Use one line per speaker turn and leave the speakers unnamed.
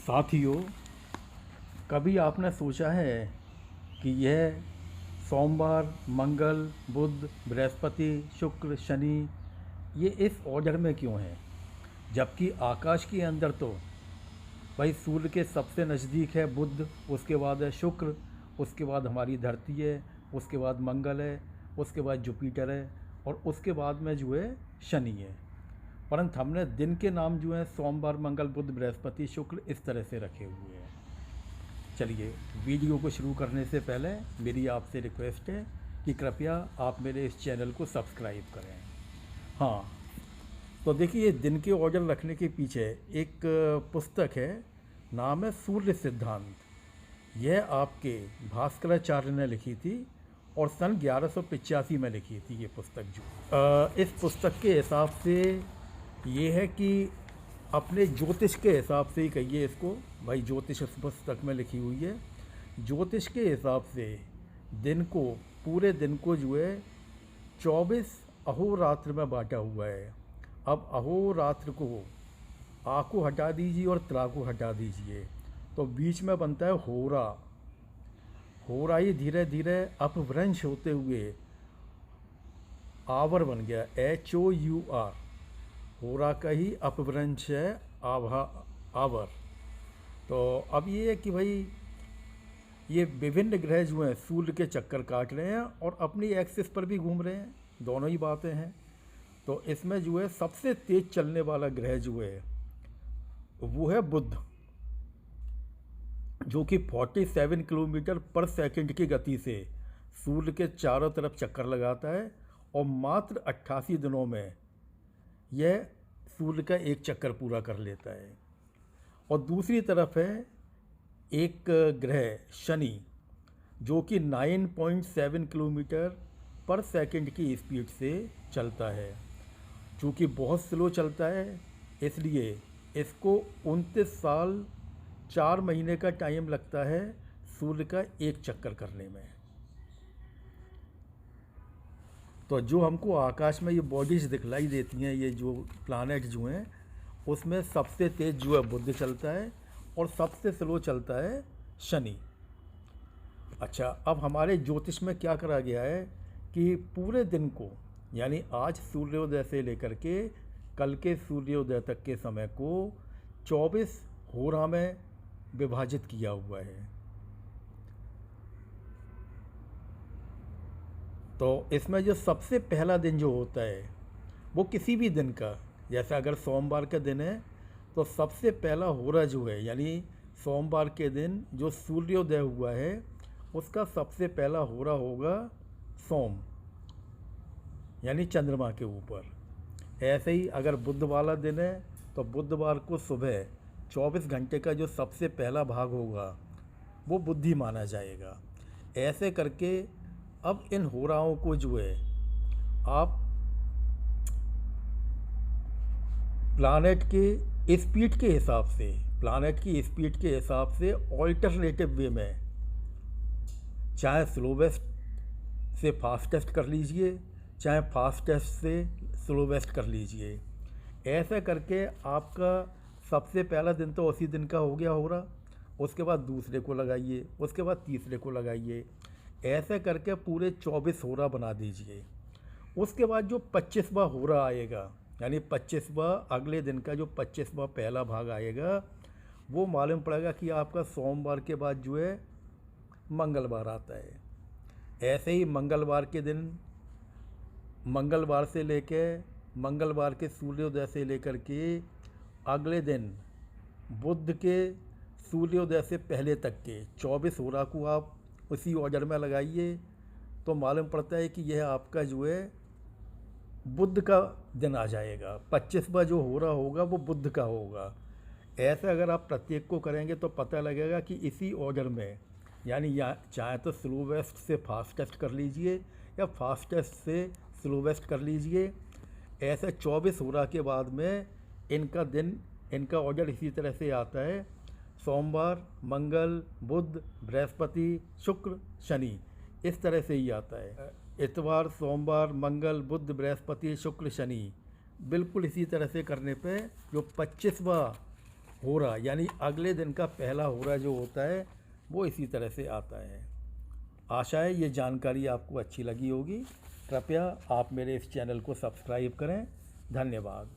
साथियों, कभी आपने सोचा है कि यह सोमवार, मंगल, बुध, बृहस्पति, शुक्र, शनि ये इस ऑर्डर में क्यों हैं? जबकि आकाश के अंदर तो भाई सूर्य के सबसे नज़दीक है बुध, उसके बाद है शुक्र, उसके बाद हमारी धरती है, उसके बाद मंगल है, उसके बाद जुपिटर है और उसके बाद में जो है शनि है। परंतु हमने दिन के नाम जो हैं सोमवार, मंगल, बुध, बृहस्पति, शुक्र इस तरह से रखे हुए हैं। चलिए, वीडियो को शुरू करने से पहले मेरी आपसे रिक्वेस्ट है कि कृपया आप मेरे इस चैनल को सब्सक्राइब करें। हाँ, तो देखिए, दिन के ऑर्डर रखने के पीछे एक पुस्तक है, नाम है सूर्य सिद्धांत। यह आपके भास्कराचार्य ने लिखी थी और सन 1185 में लिखी थी ये पुस्तक। जो इस पुस्तक के हिसाब से ये है कि अपने ज्योतिष के हिसाब से ही कहिए इसको, भाई ज्योतिष इस पुस्तक में लिखी हुई है। ज्योतिष के हिसाब से दिन को, पूरे दिन को जो है 24 अहोरात्र में बांटा हुआ है। अब अहोरात्र को आ को हटा दीजिए और त्रा को हटा दीजिए तो बीच में बनता है होरा। होरा ही धीरे धीरे अपभ्रंश होते हुए आवर बन गया, HOUR। होरा का ही अपभ्रंश है आवर। तो अब ये है कि भाई ये विभिन्न ग्रह जो हैं सूर्य के चक्कर काट रहे हैं और अपनी एक्सिस पर भी घूम रहे हैं, दोनों ही बातें हैं। तो इसमें जो है सबसे तेज चलने वाला ग्रह जो है वो है बुध, जो कि 47 किलोमीटर पर सेकंड की गति से सूर्य के चारों तरफ चक्कर लगाता है और मात्र 88 दिनों में यह सूर्य का एक चक्कर पूरा कर लेता है। और दूसरी तरफ है एक ग्रह शनि, जो कि 9.7 किलोमीटर पर सेकंड की स्पीड से चलता है। चूँकि बहुत स्लो चलता है इसलिए इसको 29 साल 4 महीने का टाइम लगता है सूर्य का एक चक्कर करने में। तो जो हमको आकाश में ये बॉडीज दिखलाई देती हैं, ये जो प्लैनेट जो हैं, उसमें सबसे तेज जो है बुध चलता है और सबसे स्लो चलता है शनि। अच्छा, अब हमारे ज्योतिष में क्या करा गया है कि पूरे दिन को, यानी आज सूर्योदय से लेकर के कल के सूर्योदय तक के समय को 24 होरा में विभाजित किया हुआ है। तो इसमें जो सबसे पहला दिन जो होता है वो किसी भी दिन का, जैसे अगर सोमवार का दिन है तो सबसे पहला होरा जो है, यानी सोमवार के दिन जो सूर्योदय हुआ है उसका सबसे पहला होरा होगा सोम, यानी चंद्रमा के ऊपर। ऐसे ही अगर बुध वाला दिन है तो बुधवार को सुबह 24 घंटे का जो सबसे पहला भाग होगा वो बुद्धि माना जाएगा। ऐसे करके अब इन होराओं को जो है आप प्लानेट के स्पीड के हिसाब से, प्लानेट की स्पीड के हिसाब से ऑल्टरनेटिव वे में, चाहे स्लोवेस्ट से फास्टेस्ट कर लीजिए, चाहे फास्टेस्ट से स्लोवेस्ट कर लीजिए। ऐसे करके आपका सबसे पहला दिन तो उसी दिन का हो गया होरा, उसके बाद दूसरे को लगाइए, उसके बाद तीसरे को लगाइए। ऐसे करके पूरे 24 होरा बना दीजिए। उसके बाद जो 25वां होरा आएगा, यानी 25वां अगले दिन का जो 25वां पहला भाग आएगा, वो मालूम पड़ेगा कि आपका सोमवार के बाद जो है मंगलवार आता है। ऐसे ही मंगलवार के दिन, मंगलवार से लेके मंगलवार के सूर्योदय से लेकर के अगले दिन बुध के सूर्योदय से पहले तक के 24 होरा को आप उसी ऑर्डर में लगाइए तो मालूम पड़ता है कि यह आपका जो है बुध का दिन आ जाएगा। 25वां जो होरा होगा वो बुध का होगा। ऐसे अगर आप प्रत्येक को करेंगे तो पता लगेगा कि इसी ऑर्डर में, यानी या चाहे तो स्लोवेस्ट से फास्टेस्ट कर लीजिए या फास्टेस्ट से स्लोवेस्ट कर लीजिए। ऐसे 24 होरा के बाद में इनका दिन, इनका ऑर्डर इसी तरह से आता है। सोमवार, मंगल, बुध, बृहस्पति, शुक्र, शनि, इस तरह से ही आता है। इतवार, सोमवार, मंगल, बुध, बृहस्पति, शुक्र, शनि, बिल्कुल इसी तरह से करने पे जो 25वां हो रहा यानी अगले दिन का पहला हो रहा जो होता है वो इसी तरह से आता है। आशा है ये जानकारी आपको अच्छी लगी होगी। कृपया आप मेरे इस चैनल को सब्सक्राइब करें। धन्यवाद।